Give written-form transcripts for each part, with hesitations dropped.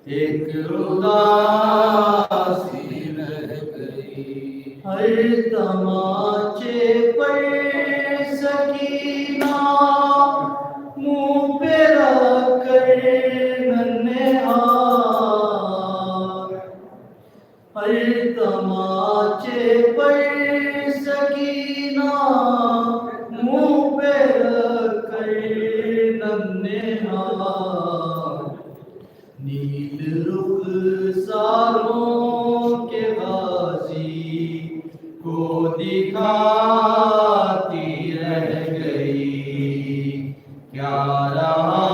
एक उदासी रह गई। हर तमाचे पर सकीना मुंह पे रख कर नन्हे हाथ। हर तमाचे पर सकीना मुंह पे रख कर नन्हे हाथ। नील रुख सारों के गाजी को दिखाती रह गई। क्या रहा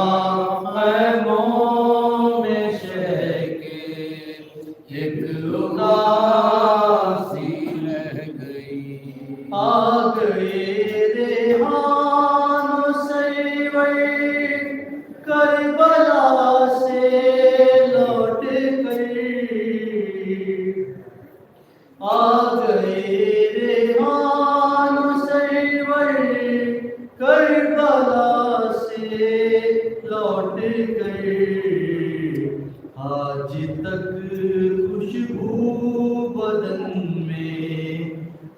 खैमों में शह के एक उदासी रह गई। आ गए रेहान सरवर करबला से लौट कर। आ गए रेहान सरवर करबला से लौट कर। आज तक खुशबू बदन में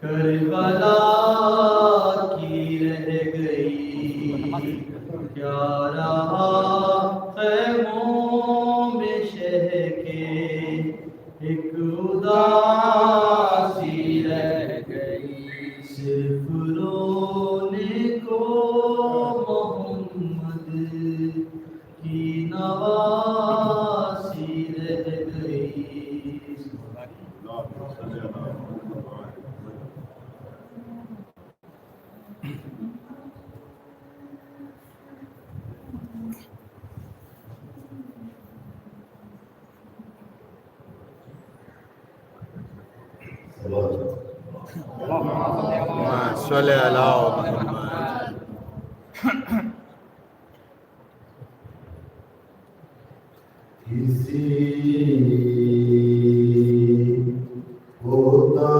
करबला की रह गई। क्या रहा खैमों में शह के एक उदासी रह गई। सिर्फ रोने को मोहम्मद की नवासी रह गई। صلى على محمد. किसी होता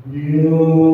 You